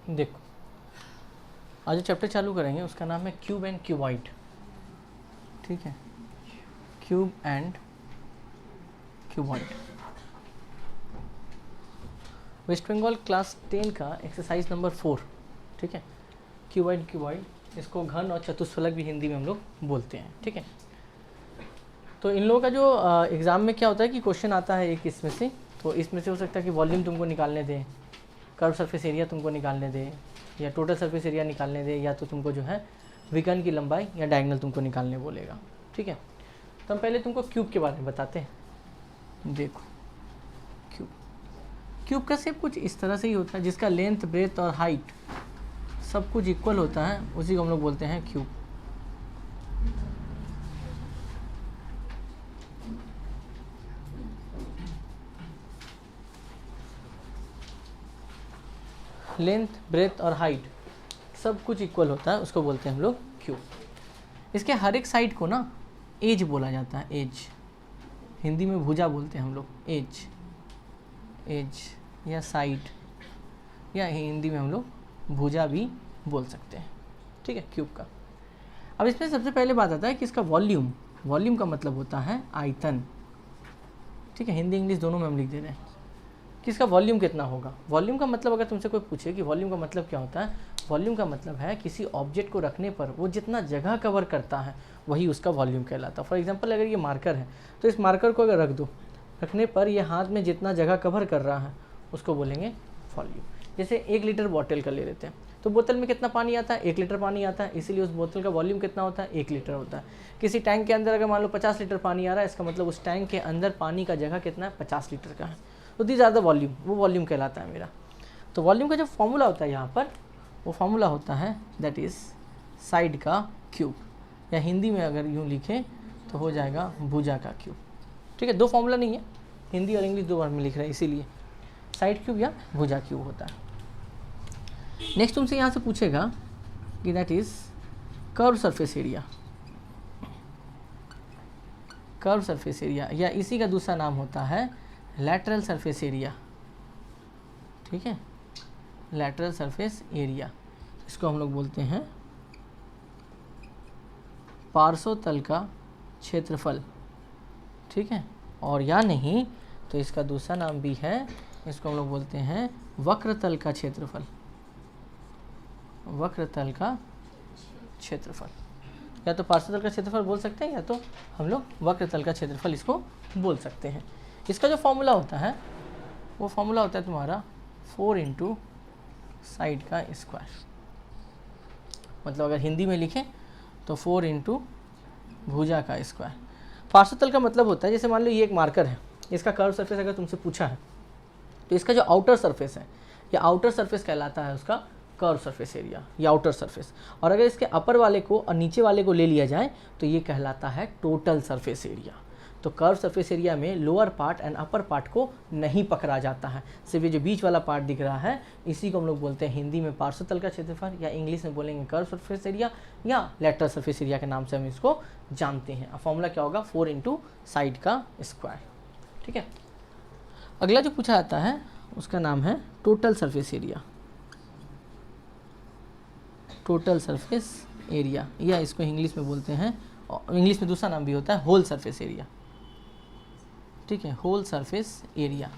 देखो आज जो चैप्टर चालू करेंगे उसका नाम है क्यूब एंड क्यूबॉइड। ठीक है, cube and cuboid. West Bengal class 10 का एक्सरसाइज नंबर 4। ठीक है, क्यूबॉइड क्यूबॉइड, इसको घन और चतुष्फलक भी हिंदी में हम लोग बोलते हैं। ठीक है, तो इन लोगों का जो एग्ज़ाम में क्या होता है कि क्वेश्चन आता है एक इसमें से, तो इसमें से हो सकता है कि वॉल्यूम तुमको निकालने दें, कर्व सरफेस एरिया तुमको निकालने दें, या टोटल सरफेस एरिया निकालने दें, या तो तुमको जो है विकर्ण की लंबाई या डायगोनल तुमको निकालने बोलेगा। ठीक है, तो हम पहले तुमको क्यूब के बारे में बताते हैं। देखो क्यूब, क्यूब का शेप कुछ इस तरह से ही होता है, जिसका लेंथ ब्रेथ और हाइट सब कुछ इक्वल होता है, उसी को हम लोग बोलते हैं क्यूब। लेंथ ब्रेथ और हाइट सब कुछ इक्वल होता है, उसको बोलते हैं हम लोग क्यूब। इसके हर एक साइड को ना एज बोला जाता है, एज। हिंदी में भुजा बोलते हैं हम लोग, एज, एज या साइड, या हिंदी में हम लोग भुजा भी बोल सकते हैं। ठीक है, क्यूब का। अब इसमें सबसे पहले बात आता है कि इसका वॉल्यूम, वॉल्यूम का मतलब होता है आयतन। ठीक है, हिंदी इंग्लिश दोनों में हम लिख दे रहे हैं कि इसका वॉल्यूम कितना होगा। वॉल्यूम का मतलब अगर तुमसे कोई पूछे कि वॉल्यूम का मतलब क्या होता है, वॉल्यूम का मतलब है किसी ऑब्जेक्ट को रखने पर वो जितना जगह कवर करता है वही उसका वॉल्यूम कहलाता है। फॉर एग्जांपल अगर ये मार्कर है तो इस मार्कर को अगर रख दो, रखने पर ये हाथ में जितना जगह कवर कर रहा है उसको बोलेंगे वॉल्यूम। जैसे 1 लीटर बॉटल का ले लेते हैं, तो बोतल में कितना पानी आता है, 1 लीटर पानी आता है, इसीलिए उस बोतल का वॉल्यूम कितना होता है, 1 लीटर होता है। किसी टैंक के अंदर अगर मान लो 50 लीटर पानी आ रहा है, इसका मतलब उस टैंक के अंदर पानी का जगह कितना है, 50 लीटर का है। तो दीज आर द वॉल्यूम, वो वॉल्यूम कहलाता है मेरा। तो वॉल्यूम का जो फॉर्मूला होता है यहाँ पर, वो फॉर्मूला होता है दैट इज़ साइड का क्यूब, या हिंदी में अगर यूँ लिखें तो हो जाएगा भुजा का क्यूब। ठीक है, दो फॉर्मूला नहीं है, हिंदी और इंग्लिश दो बार में लिख रहे हैं, इसीलिए साइड क्यूब या भुजा क्यूब होता है। नेक्स्ट तुमसे यहाँ से पूछेगा कि that is curve surface area. Curve surface area या इसी का दूसरा नाम होता है लैटरल सरफेस एरिया। ठीक है, लैटरल सरफेस एरिया, इसको हम लोग बोलते हैं पार्श्व तल का क्षेत्रफल। ठीक है, और या नहीं तो इसका दूसरा नाम भी है, इसको हम लोग बोलते हैं वक्र तल का क्षेत्रफल। वक्र तल का क्षेत्रफल, या तो पार्श्व तल का क्षेत्रफल बोल सकते हैं, या तो हम लोग वक्र तल का क्षेत्रफल इसको बोल सकते हैं। इसका जो फॉर्मूला होता है वो फॉर्मूला होता है तुम्हारा 4 इंटू साइड का स्क्वायर। मतलब अगर हिंदी में लिखें तो 4 इंटू भुजा का स्क्वायर। पार्श्व तल का मतलब होता है, जैसे मान लो ये एक मार्कर है, इसका कर्व सरफेस अगर तुमसे पूछा है तो इसका जो आउटर सरफेस है, या आउटर सरफेस कहलाता है उसका कर्व सरफेस एरिया या आउटर सरफेस। और अगर इसके अपर वाले को और नीचे वाले को ले लिया जाए तो ये कहलाता है टोटल सरफेस एरिया। तो कर्व सरफेस एरिया में lower part and upper part को नहीं पकड़ा जाता है, सिर्फ ये जो बीच वाला पार्ट दिख रहा है इसी को हम लोग बोलते हैं हिंदी में पार्श्व तल का क्षेत्रफल, या इंग्लिश में बोलेंगे कर्व सरफेस एरिया या लैटरल सरफेस एरिया के नाम से हम इसको जानते हैं। फॉर्मूला क्या होगा, 4 इंटू साइड का स्क्वायर। ठीक है, अगला जो पूछा जाता है उसका नाम है total surface area. Total surface area, या इसको इंग्लिश में बोलते हैं, इंग्लिश में दूसरा नाम भी होता है होल सरफेस एरिया। ठीक है, होल सरफेस एरिया।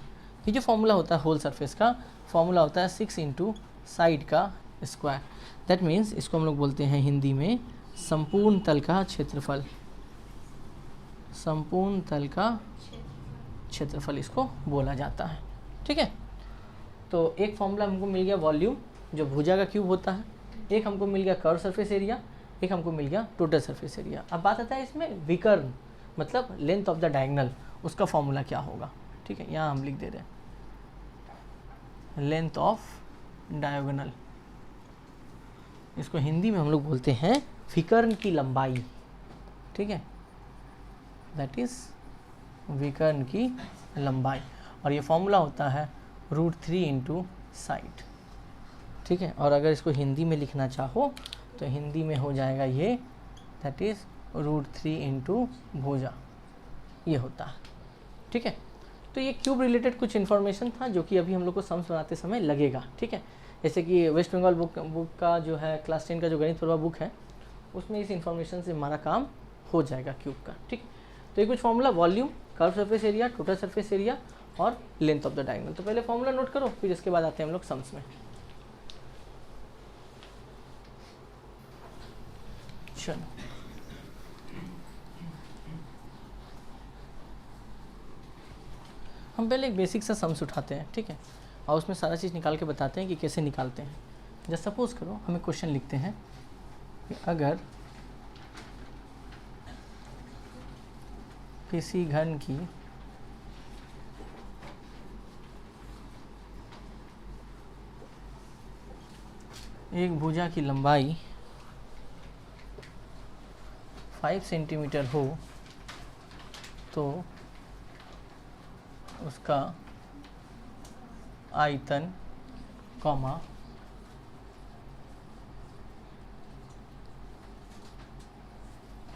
ये जो फॉर्मूला होता है होल सरफेस का, फॉर्मूला होता है 6 इंटू साइड का स्क्वायर। दैट मीन्स इसको हम लोग बोलते हैं हिंदी में संपूर्ण तल का क्षेत्रफल। संपूर्ण तल का क्षेत्रफल इसको बोला जाता है। ठीक है, तो एक फॉर्मूला हमको मिल गया वॉल्यूम जो भुजा का क्यूब होता है, एक हमको मिल गया कर्व सरफेस एरिया, एक हमको मिल गया टोटल सरफेस एरिया। अब बात आता है इसमें विकर्ण मतलब लेंथ ऑफ द डायगोनल, उसका फॉर्मूला क्या होगा। ठीक है, यहाँ हम लिख दे रहे हैं लेंथ ऑफ डायगोनल, इसको हिंदी में हम लोग बोलते हैं विकर्ण की लंबाई। ठीक है, दैट इज विकर्ण की लंबाई, और ये फॉर्मूला होता है √3 इंटू साइड। ठीक है, और अगर इसको हिंदी में लिखना चाहो तो हिंदी में हो जाएगा ये दैट इज़ √3 इंटू भुजा, ये होता है। ठीक है, तो ये क्यूब रिलेटेड कुछ इन्फॉर्मेशन था जो कि अभी हम लोग को सम्स बनाते समय लगेगा। ठीक है, जैसे कि वेस्ट बंगाल बुक का जो है क्लास 10 का जो गणित प्रभा बुक है, उसमें इस इन्फॉर्मेशन से हमारा काम हो जाएगा क्यूब का। ठीक, तो ये कुछ formula, volume, curve surface area, total surface area और लेंथ ऑफ द डायगोनल। तो पहले फॉर्मूला नोट करो, फिर इसके बाद आते हैं हम लोग सम्स में। चलो, हम पहले एक बेसिक सा सम्स उठाते हैं, ठीक है, और उसमें सारा चीज़ निकाल के बताते हैं कि कैसे निकालते हैं। जैसे सपोज करो हमें क्वेश्चन लिखते हैं कि अगर किसी घन की एक भुजा की लंबाई 5 सेंटीमीटर हो तो उसका आयतन, कॉमा,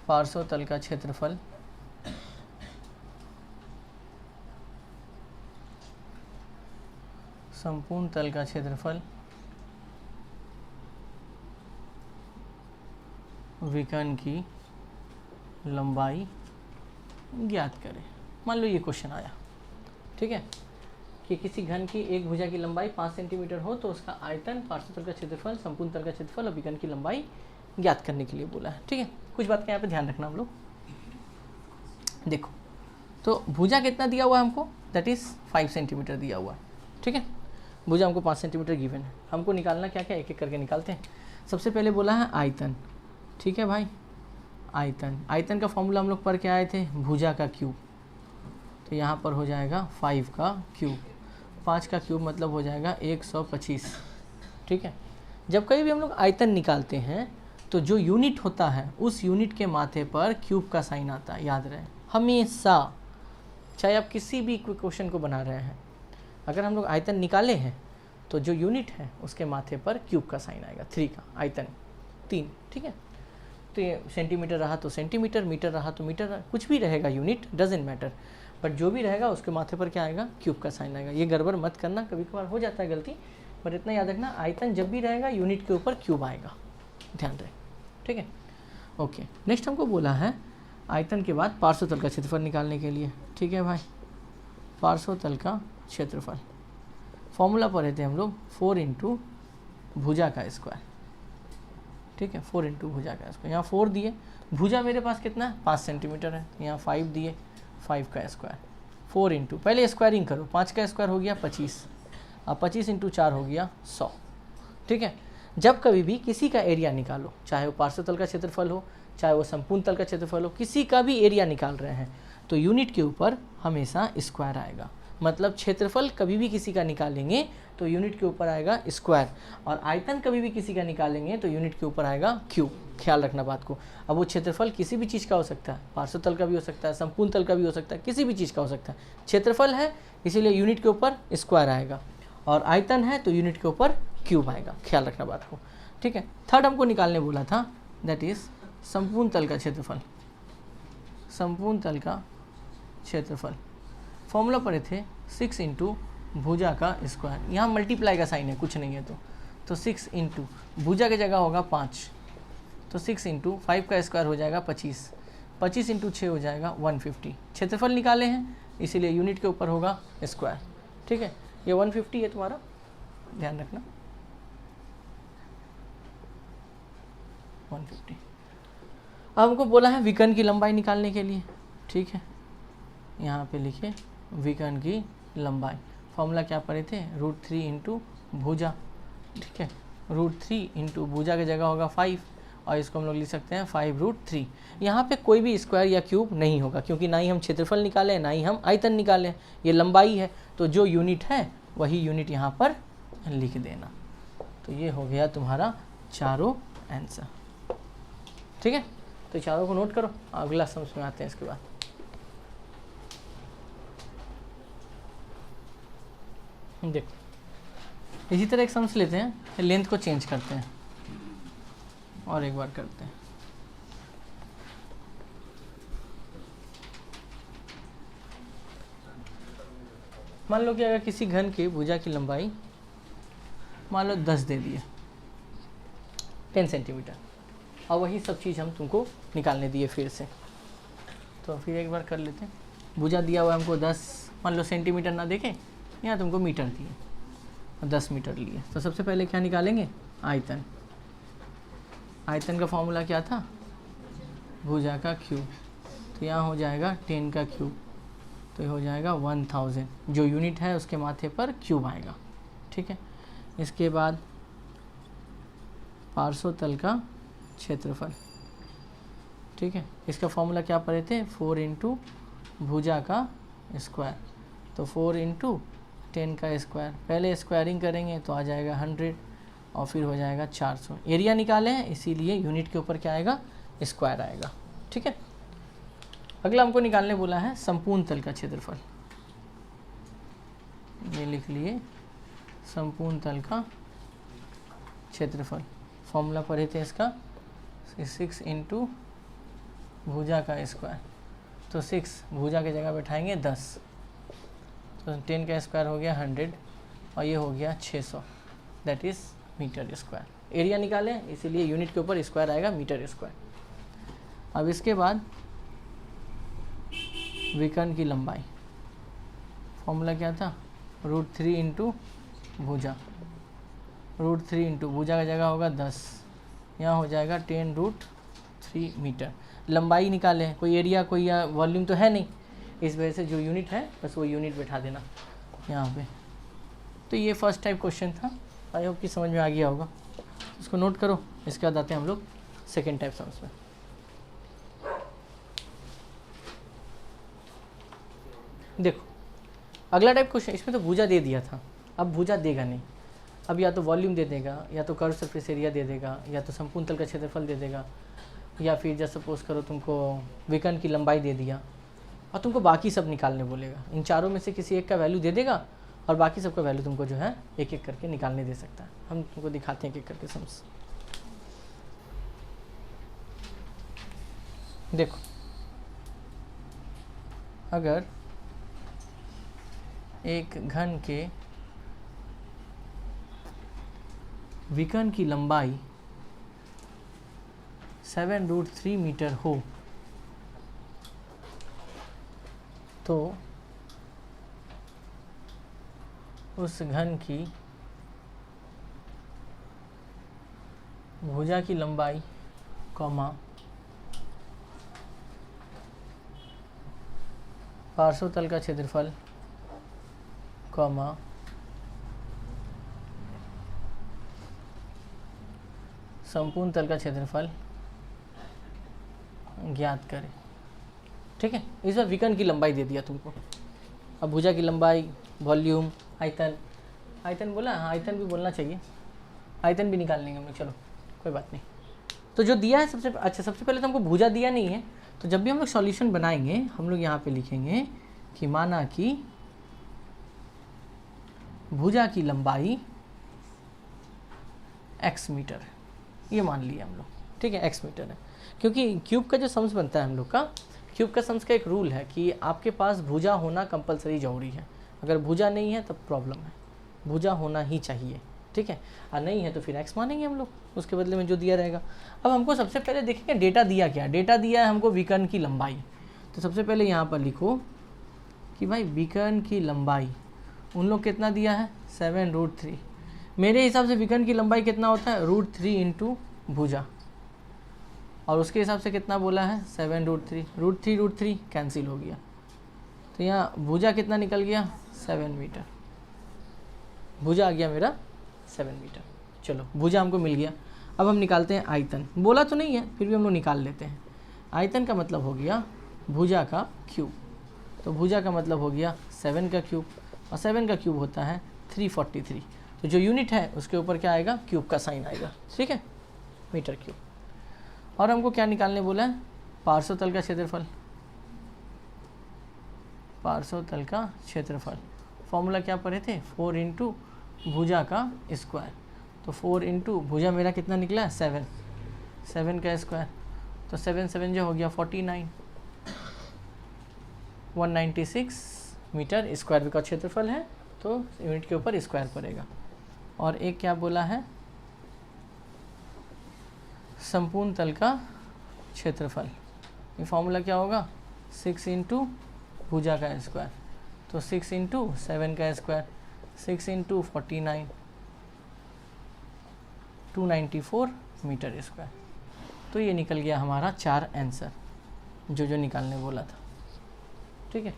पार्श्वतल का क्षेत्रफल, संपूर्ण तल का क्षेत्रफल, विकर्ण की लंबाई ज्ञात करें। मान लो ये क्वेश्चन आया, ठीक है, कि किसी घन की एक भुजा की लंबाई 5 सेंटीमीटर हो तो उसका आयतन, पार्श्वतल का क्षेत्रफल, संपूर्ण तल का क्षेत्रफल और विकर्ण की लंबाई ज्ञात करने के लिए बोला है। ठीक है, कुछ बात का यहाँ पे ध्यान रखना हम लोग। देखो, तो भुजा कितना दिया हुआ है हमको, दैट इज़ 5 सेंटीमीटर दिया हुआ है। ठीक है, भुजा हमको 5 सेंटीमीटर गिवन है। हमको निकालना क्या क्या, एक एक करके निकालते हैं। सबसे पहले बोला है आयतन, ठीक है भाई, आयतन। आयतन का फॉर्मूला हम लोग पढ़ के आए थे, भुजा का क्यूब। तो यहाँ पर हो जाएगा 5 का क्यूब, 5 का क्यूब मतलब हो जाएगा 125। ठीक है, जब कहीं भी हम लोग आयतन निकालते हैं तो जो यूनिट होता है उस यूनिट के माथे पर क्यूब का साइन आता है, याद रहे हमेशा। चाहे आप किसी भी क्वेश्चन को बना रहे हैं, अगर हम लोग आयतन निकाले हैं तो जो यूनिट है उसके माथे पर क्यूब का साइन आएगा, 3 का, आयतन 3। ठीक है, तो ये सेंटीमीटर रहा तो सेंटीमीटर, मीटर रहा तो मीटर, कुछ भी रहेगा यूनिट, डजेंट मैटर, बट जो भी रहेगा उसके माथे पर क्या आएगा, क्यूब का साइन आएगा। ये गड़बड़ मत करना, कभी कभार हो जाता है गलती, बट इतना याद रखना, आयतन जब भी रहेगा यूनिट के ऊपर क्यूब आएगा, ध्यान रहे। ठीक है, ओके। नेक्स्ट हमको बोला है आयतन के बाद पार्श्वतल का क्षेत्रफल निकालने के लिए। ठीक है भाई, पार्श्वतल का क्षेत्रफल फॉर्मूला पढ़े थे हम लोग, 4 इंटू भुजा का स्क्वायर। ठीक है, 4 इंटू भुजा का स्क्वायर। यहाँ 4 दिए, भुजा मेरे पास कितना है, 5 सेंटीमीटर है, यहाँ 5 दिए, 5 का स्क्वायर, 4 इंटू, पहले स्क्वायरिंग करो, 5 का स्क्वायर हो गया 25, अब 25 इंटू 4 हो गया 100। ठीक है, जब कभी भी किसी का एरिया निकालो, चाहे वो पार्श्वतल का क्षेत्रफल हो, चाहे वो संपूर्ण तल का क्षेत्रफल हो, किसी का भी एरिया निकाल रहे हैं तो यूनिट के ऊपर हमेशा स्क्वायर आएगा। मतलब क्षेत्रफल कभी भी किसी का निकालेंगे तो यूनिट के ऊपर आएगा स्क्वायर, और आयतन कभी भी किसी का निकालेंगे तो यूनिट के ऊपर आएगा क्यूब। ख्याल रखना बात को। अब वो क्षेत्रफल किसी भी चीज़ का हो सकता है, पार्श्वतल का भी हो सकता है, संपूर्ण तल का भी हो सकता है, किसी भी चीज़ का हो सकता है। क्षेत्रफल है इसीलिए यूनिट के ऊपर स्क्वायर आएगा, और आयतन है तो यूनिट के ऊपर क्यूब आएगा। ख्याल रखना बात को, ठीक है। थर्ड हमको निकालने बोला था, दैट इज़ संपूर्ण तल का क्षेत्रफल। संपूर्ण तल का क्षेत्रफल फॉर्मूला पढ़े थे 6 इंटू भुजा का स्क्वायर। यहाँ मल्टीप्लाई का साइन है, कुछ नहीं है तो 6 इंटू भुजा की जगह होगा 5, तो 6 इंटू 5 का स्क्वायर हो जाएगा 25, 25 इंटू 6 हो जाएगा 150। क्षेत्रफल निकाले हैं इसीलिए यूनिट के ऊपर होगा स्क्वायर। ठीक है, ये 150 है तुम्हारा, ध्यान रखना 150। अब हमको बोला है विकर्ण की लंबाई निकालने के लिए। ठीक है, यहाँ पे लिखिए विकर्ण की लंबाई। फॉर्मूला क्या पढ़े थे, √3 इंटू भुजा। ठीक है, √3 इंटू भुजा की जगह होगा 5, और इसको हम लोग लिख सकते हैं 5√3। यहाँ पे कोई भी स्क्वायर या क्यूब नहीं होगा, क्योंकि ना ही हम क्षेत्रफल निकालें ना ही हम आयतन निकालें, ये लंबाई है, तो जो यूनिट है वही यूनिट यहाँ पर लिख देना। तो ये हो गया तुम्हारा चारों आंसर। ठीक है, तो चारों को नोट करो, अगला समझ में आते हैं इसके बाद। देखो इसी तरह एक समझ लेते हैं, फिर लेंथ को चेंज करते हैं और एक बार करते हैं। मान लो कि अगर किसी घन की भुजा की लंबाई मान लो 10 दे दिए, 10 सेंटीमीटर। और वही सब चीज़ हम तुमको निकालने दिए फिर से, तो फिर एक बार कर लेते हैं। भुजा दिया हुआ हमको 10 मान लो सेंटीमीटर ना देखे, यहाँ तुमको मीटर दिए और 10 मीटर लिए। तो सबसे पहले क्या निकालेंगे, आयतन। आयतन का फॉर्मूला क्या था, भुजा का क्यूब। तो यहाँ हो जाएगा 10 का क्यूब, तो ये हो जाएगा 1000, जो यूनिट है उसके माथे पर क्यूब आएगा। ठीक है, इसके बाद पार्श्वतल का क्षेत्रफल। ठीक है, इसका फॉर्मूला क्या पढ़े थे, 4 इंटू भुजा का स्क्वायर। तो 4 इंटू 10 का स्क्वायर, पहले स्क्वायरिंग करेंगे तो आ जाएगा 100 और फिर हो जाएगा 400। एरिया निकाले हैं इसीलिए यूनिट के ऊपर क्या आएगा, स्क्वायर आएगा। ठीक है, अगला हमको निकालने बोला है संपूर्ण तल का क्षेत्रफल। ये लिख लिए, संपूर्ण तल का क्षेत्रफल। फॉर्मूला पढ़े थे इसका 6 इंटू भुजा का स्क्वायर। तो 6 भुजा की जगह बैठाएंगे 10, तो 10 का स्क्वायर हो गया 100 और ये हो गया 600, that is metre square. Area निकालें इसीलिए यूनिट के ऊपर स्क्वायर आएगा, मीटर स्क्वायर। अब इसके बाद विकर्ण की लंबाई, फॉर्मूला क्या था, √3 इंटू भुजा। √3 इंटू भुजा का जगह होगा 10, यहाँ हो जाएगा 10√3 मीटर। लंबाई निकालें, कोई एरिया कोई वॉल्यूम तो है नहीं, इस वजह से जो यूनिट है बस वो यूनिट बैठा देना यहाँ पे। तो ये फर्स्ट टाइप क्वेश्चन था, आई होप कि समझ में आ गया होगा, इसको नोट करो। इसके बाद आते हैं हम लोग सेकेंड टाइप सम्स में। देखो अगला टाइप क्वेश्चन, इसमें तो भुजा दे दिया था, अब भुजा देगा नहीं। अब या तो वॉल्यूम दे देगा, या तो कर्व सरफेस एरिया दे देगा, या तो संपूर्ण तल का क्षेत्रफल दे देगा, या फिर जैसे सपोज करो तुमको विकर्ण की लंबाई दे दिया और तुमको बाकी सब निकालने बोलेगा। इन चारों में से किसी एक का वैल्यू दे देगा और बाकी सबका वैल्यू तुमको जो है एक एक करके निकालने दे सकता है। हम तुमको दिखाते हैं एक एक करके सम्स। देखो अगर एक घन के विकर्ण की लंबाई 7√3 मीटर हो तो उस घन की भुजा की लंबाई कॉमा पार्श्वतल का क्षेत्रफल कॉमा संपूर्ण तल का क्षेत्रफल ज्ञात करें। ठीक है, इस बार विकर्ण की लंबाई दे दिया तुमको। अब भुजा की लंबाई, वॉल्यूम, आयतन, आयतन बोला, हाँ आयतन भी बोलना चाहिए, आयतन भी निकाल लेंगे हम लोग, चलो कोई बात नहीं। तो जो दिया है सबसे अच्छा, सबसे पहले तो हमको भुजा दिया नहीं है, तो जब भी हम लोग सॉल्यूशन बनाएंगे हम लोग यहाँ पे लिखेंगे कि माना कि भुजा की लंबाई x मीटर है, ये मान लिया हम लोग। ठीक है, x मीटर है, क्योंकि क्यूब का जो सम्स बनता है हम लोग का, क्यूब का सम्स का एक रूल है कि आपके पास भुजा होना कंपलसरी जरूरी है। अगर भुजा नहीं है तब प्रॉब्लम है, भुजा होना ही चाहिए। ठीक है, और नहीं है तो फिर x मानेंगे हम लोग, उसके बदले में जो दिया रहेगा। अब हमको सबसे पहले देखेंगे डेटा दिया क्या, डेटा दिया है हमको विकर्ण की लंबाई। तो सबसे पहले यहाँ पर लिखो कि भाई विकर्ण की लंबाई उन लोग कितना दिया है, 7√3। मेरे हिसाब से विकर्ण की लंबाई कितना होता है, √3 इंटू भुजा, और उसके हिसाब से कितना बोला है, 7√3। √3 कैंसिल हो गया, तो यहाँ भुजा कितना निकल गया, 7 मीटर। भुजा आ गया मेरा 7 मीटर। चलो भुजा हमको मिल गया। अब हम निकालते हैं आयतन। बोला तो नहीं है, फिर भी हम लोग निकाल लेते हैं। आयतन का मतलब हो गया भुजा का क्यूब, तो भुजा का मतलब हो गया 7 का क्यूब, और 7 का क्यूब होता है 343। तो जो यूनिट है उसके ऊपर क्या आएगा, क्यूब का साइन आएगा। ठीक है, मीटर क्यूब। और हमको क्या निकालने बोला है, पार्श्वतल का क्षेत्रफल। पार्श्वतल का क्षेत्रफल फॉर्मूला क्या पढ़े थे, 4 इंटू भुजा का स्क्वायर। तो 4 इंटू भुजा मेरा कितना निकला है, 7, 7 का स्क्वायर, तो 7 7 जो हो गया 49, 196 मीटर स्क्वायर का क्षेत्रफल है, तो यूनिट के ऊपर स्क्वायर पड़ेगा। और एक क्या बोला है, संपूर्ण तल का क्षेत्रफल। ये फॉर्मूला क्या होगा, 6 इंटू भुजा का स्क्वायर, तो 6 इंटू 7 का स्क्वायर, 6 इंटू 49, 294 मीटर स्क्वायर। तो ये निकल गया हमारा 4 आंसर जो निकालने बोला था। ठीक है,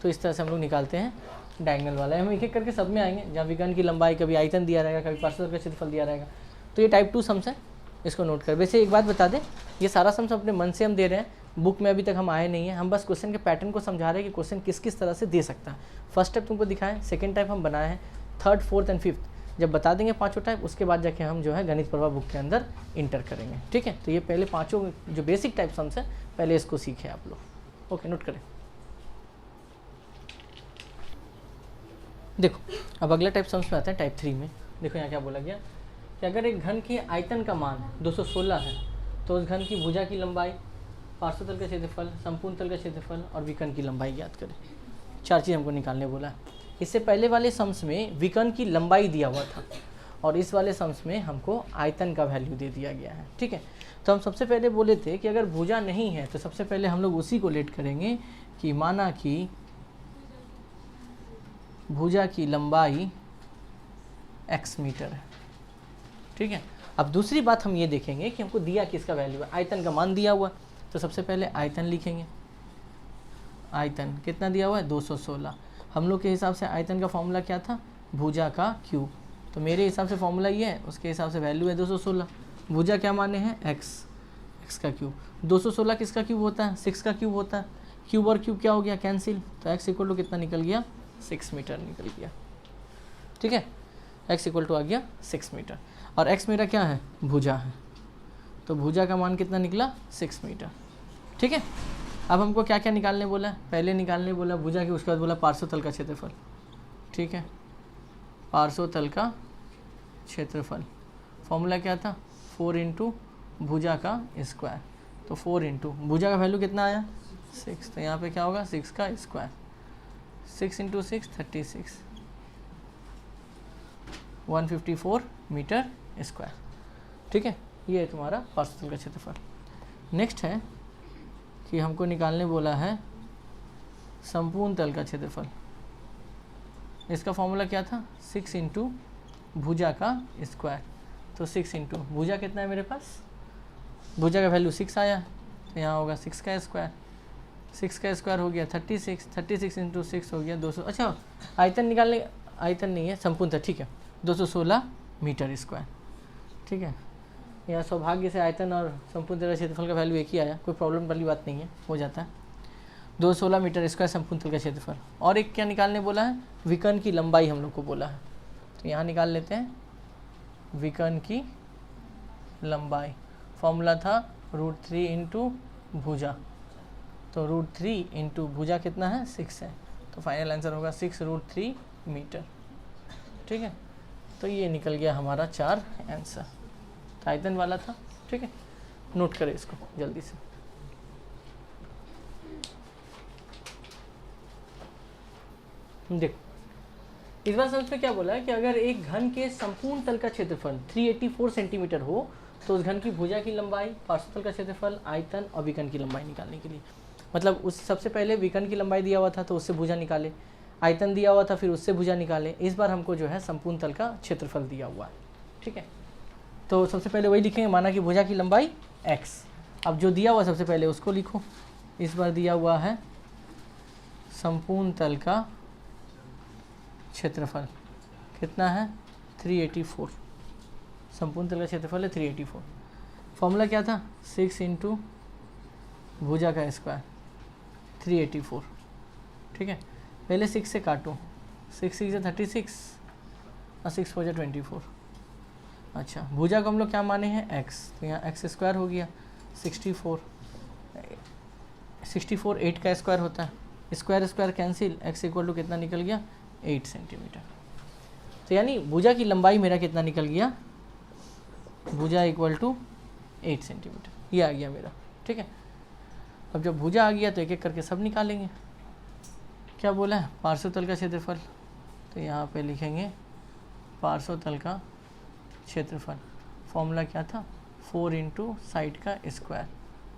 तो इस तरह से हम लोग निकालते हैं डायगोनल वाला। हम एक एक करके सब में आएंगे, जहाँ विकर्ण की लंबाई, कभी आयतन दिया रहेगा, कभी पार्श्व तल का क्षेत्रफल दिया रहेगा। तो ये टाइप 2 सम्स है, इसको नोट कर। वैसे एक बात बता दें, ये सारा सम्स अपने मन से हम दे रहे हैं, बुक में अभी तक हम आए नहीं हैं। हम बस क्वेश्चन के पैटर्न को समझा रहे हैं कि क्वेश्चन किस किस तरह से दे सकता है। फर्स्ट टाइप तुमको दिखाएं, सेकेंड टाइप हम बनाए हैं, थर्ड, फोर्थ एंड फिफ्थ जब बता देंगे पाँचों टाइप, उसके बाद जाके हम जो है गणित प्रवाह बुक के अंदर इंटर करेंगे। ठीक है, तो ये पहले पाँचों जो बेसिक टाइप सम्स है, पहले इसको सीखे आप लोग। ओके, नोट करें। देखो अब अगला टाइप सम्स में आता है, टाइप 3 में। देखो यहाँ क्या बोला गया कि अगर एक घन की आयतन का मान 216 है तो उस घन की भुजा की लंबाई, पार्श्व तल का क्षेत्रफल, संपूर्ण तल का क्षेत्रफल और विकर्ण की लंबाई ज्ञात करें। 4 चीज़ हमको निकालने बोला है। इससे पहले वाले सम्स में विकर्ण की लंबाई दिया हुआ था और इस वाले सम्स में हमको आयतन का वैल्यू दे दिया गया है। ठीक है, तो हम सबसे पहले बोले थे कि अगर भुजा नहीं है तो सबसे पहले हम लोग उसी को लेट करेंगे कि माना कि भुजा की लंबाई x मीटर है। ठीक है, अब दूसरी बात हम ये देखेंगे कि हमको दिया किसका वैल्यू है, आयतन का मान दिया हुआ। तो सबसे पहले आयतन लिखेंगे। आयतन कितना दिया हुआ है, 216। हम लोग के हिसाब से आयतन का फॉर्मूला क्या था, भुजा का क्यूब। तो मेरे हिसाब से फॉर्मूला ये है, उसके हिसाब से वैल्यू है 216। भुजा क्या माने हैं, x का क्यूब। 216 किसका क्यूब होता है, 6 का क्यूब होता है। क्यूब और क्यूब क्या हो गया, कैंसिल। तो x इक्वल टू कितना निकल गया, 6 मीटर निकल गया। ठीक है, x इक्वल टू आ गया 6 मीटर और x मेरा क्या है, भुजा है। तो भुजा का मान कितना निकला, 6 मीटर। ठीक है, अब हमको क्या क्या निकालने बोला है, पहले निकालने बोला भुजा की, उसके बाद बोला पार्श्व तल का क्षेत्रफल। ठीक है, पार्श्व तल का क्षेत्रफल फॉर्मूला क्या था, 4 इंटू भुजा का स्क्वायर। तो 4 इंटू भुजा का वैल्यू कितना आया, 6, तो यहाँ पे क्या होगा 6 का स्क्वायर। 6 into 6 36, 154 metre square. ठीक है, ये है तुम्हारा पार्श्व तल का क्षेत्रफल। नेक्स्ट है कि हमको निकालने बोला है संपूर्ण तल का क्षेत्रफल। इसका फॉर्मूला क्या था, 6 इंटू भुजा का स्क्वायर। तो 6 इंटू भुजा कितना है मेरे पास, भुजा का वैल्यू 6 आया, तो यहाँ होगा 6 का स्क्वायर। 6 का स्क्वायर हो गया 36, 36 इंटू 6 हो गया 200। अच्छा, आयतन निकालने, आयतन नहीं है, संपूर्ण तल। ठीक है, 216 मीटर स्क्वायर। ठीक है, यहाँ सौभाग्य से आयतन और संपूर्ण तल का क्षेत्रफल का वैल्यू एक ही आया, कोई प्रॉब्लम वाली बात नहीं है, हो जाता है। 216 मीटर स्क्वायर संपूर्ण तल का क्षेत्रफल। और एक क्या निकालने बोला है, विकर्ण की लंबाई हम लोग को बोला है। तो यहाँ निकाल लेते हैं विकर्ण की लंबाई। फॉर्मूला था √3 इंटू भुजा। तो √3 इंटू भुजा कितना है, 6 है। तो फाइनल आंसर होगा 6√3 मीटर। ठीक है, तो ये निकल गया हमारा 4 आंसर। आयतन वाला था। ठीक है, नोट करें इसको जल्दी से। देखो इस बार समझ में क्या बोला है कि अगर एक घन के संपूर्ण तल का क्षेत्रफल 384 सेंटीमीटर हो तो उस घन की भुजा की लंबाई, पार्श्व तल का क्षेत्रफल, आयतन और विकर्ण की लंबाई निकालने के लिए, मतलब उस सबसे पहले विकर्ण की लंबाई दिया हुआ था तो उससे भुजा निकाले, आयतन दिया हुआ था फिर उससे भुजा निकाले। इस बार हमको जो है संपूर्ण तल का क्षेत्रफल दिया हुआ है। ठीक है, तो सबसे पहले वही लिखेंगे, माना कि भुजा की लंबाई x। अब जो दिया हुआ सबसे पहले उसको लिखो। इस बार दिया हुआ है संपूर्ण तल का क्षेत्रफल कितना है, 384। संपूर्ण तल का क्षेत्रफल है 384। फॉर्मूला क्या था, 6 इंटू भुजा का स्क्वायर 384। ठीक है, पहले 6 से काटो, 6 6 36 और 6 4 24। अच्छा, भुजा को हम लोग क्या माने हैं, x, तो यहाँ x स्क्वायर हो गया 64। 64 8 का स्क्वायर होता है, square square cancel, x equal to कितना निकल गया, 8 सेंटीमीटर। तो यानी भुजा की लंबाई मेरा कितना निकल गया, भुजा इक्वल टू 8 सेंटीमीटर, ये आ गया मेरा। ठीक है, अब जब भुजा आ गया तो एक एक करके सब निकालेंगे। क्या बोला है, पार्श्व तल का क्षेत्रफल, तो यहाँ पे लिखेंगे पार्श्व तल का क्षेत्रफल। फॉर्मूला क्या था, 4 इंटू साइड का स्क्वायर।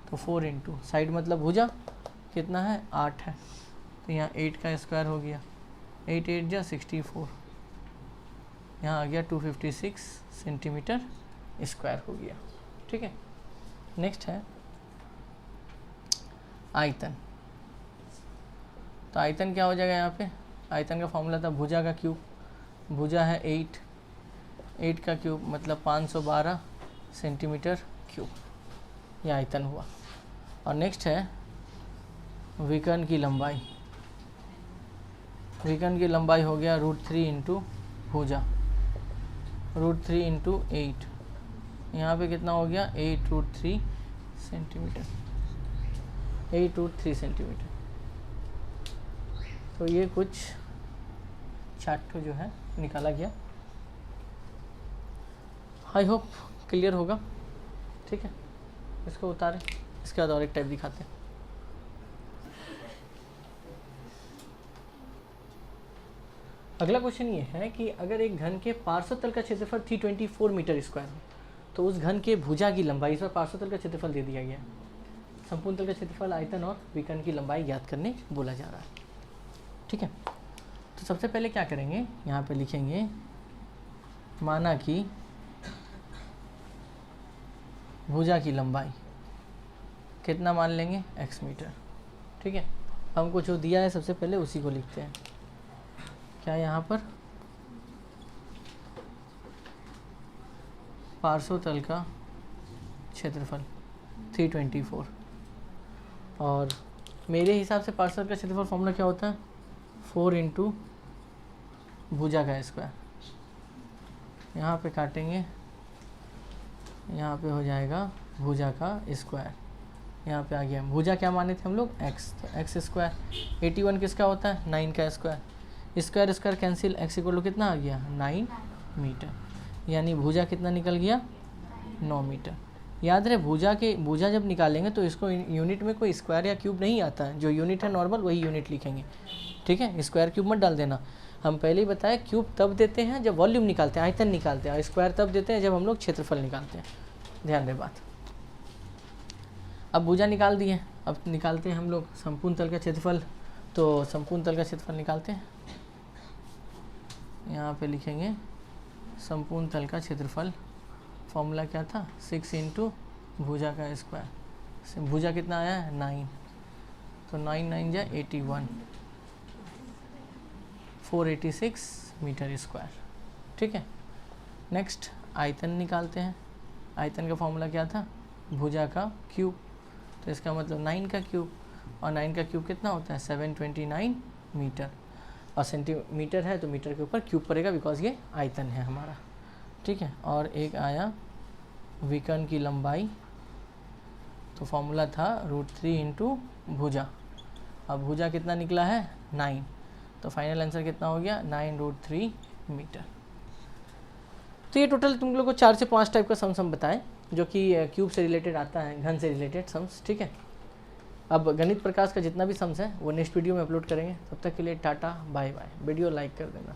तो 4 इंटू साइड मतलब भुजा कितना है, 8 है, तो यहाँ 8 का स्क्वायर हो गया, 8 8 जा 64, यहाँ आ गया 256 सेंटीमीटर स्क्वायर हो गया। ठीक है, नेक्स्ट है आयतन। तो आयतन क्या हो जाएगा यहाँ पे, आयतन का फॉर्मूला था भुजा का क्यूब। भुजा है 8, 8 का क्यूब मतलब 512 सेंटीमीटर क्यूब, ये आयतन हुआ। और नेक्स्ट है विकर्ण की लंबाई। विकर्ण की लंबाई हो गया √3 इंटू भुजा, √3 इंटू 8, यहाँ पे कितना हो गया 8√3 सेंटीमीटर, 8√3 सेंटीमीटर। तो ये कुछ चार्ट जो है निकाला गया। आई होप क्लियर होगा। ठीक है, इसको उतारें, इसके बाद और एक टाइप दिखाते हैं। अगला क्वेश्चन ये है कि अगर एक घन के पार्श्व तल का क्षेत्रफल 324 मीटर स्क्वायर हो तो उस घन के भुजा की लंबाई, इस पर पार्श्व तल का क्षेत्रफल दे दिया गया है, संपूर्ण तल का क्षेत्रफल, आयतन और विकर्ण की लंबाई ज्ञात करने बोला जा रहा है। ठीक है, तो सबसे पहले क्या करेंगे, यहाँ पे लिखेंगे माना कि भुजा की लंबाई कितना मान लेंगे, x मीटर। ठीक है, हमको जो दिया है सबसे पहले उसी को लिखते हैं। क्या यहाँ पर पार्श्व तल का क्षेत्रफल 324, और मेरे हिसाब से पार्श्व तल का क्षेत्रफल फॉर्मूला क्या होता है, 4 इंटू भुजा का स्क्वायर। यहाँ पे काटेंगे, यहाँ पे हो जाएगा भुजा का स्क्वायर, यहाँ पे आ गया भुजा क्या माने थे हम लोग, x, तो x स्क्वायर। 81 किसका होता है, 9 का square, square square cancel, x equal to कितना आ गया 9 मीटर, यानी भुजा कितना निकल गया 9 मीटर। याद रहे भुजा जब निकालेंगे तो इसको यूनिट में कोई स्क्वायर या क्यूब नहीं आता है, जो यूनिट है नॉर्मल वही यूनिट लिखेंगे। ठीक है, स्क्वायर क्यूब मत डाल देना। हम पहले ही बताया क्यूब तब देते हैं जब वॉल्यूम निकालते हैं, आयतन निकालते हैं, और स्क्वायर तब देते हैं जब हम लोग क्षेत्रफल निकालते हैं। ध्यान रहे बात। अब भुजा निकाल दिए, अब निकालते हैं हम लोग संपूर्ण तल का क्षेत्रफल। तो संपूर्ण तल का क्षेत्रफल निकालते हैं, यहाँ पे लिखेंगे संपूर्ण तल का क्षेत्रफल। फॉर्मूला क्या था, 6 इंटू भुजा का स्क्वायर। भुजा कितना आया है 9, तो 9 9 जा 81, 486 मीटर स्क्वायर। ठीक है, नेक्स्ट आयतन निकालते हैं। आयतन का फॉर्मूला क्या था, भुजा का क्यूब, तो इसका मतलब 9 का क्यूब, और 9 का क्यूब कितना होता है 729 मीटर, और सेंटीमीटर है तो मीटर के ऊपर क्यूब पड़ेगा बिकॉज ये आयतन है हमारा। ठीक है, और एक आया विकर्ण की लंबाई, तो फॉर्मूला था √3 इंटू भुजा। अब भुजा कितना निकला है 9, तो फाइनल आंसर कितना हो गया 9√3 मीटर। तो ये टोटल तुम लोग को 4 से 5 टाइप का सम बताएं जो कि क्यूब से रिलेटेड आता है, घन से रिलेटेड सम्स। ठीक है, अब गणित प्रकाश का जितना भी सम्स है वो नेक्स्ट वीडियो में अपलोड करेंगे। तब तक के लिए tata bye bye. Video like कर देना।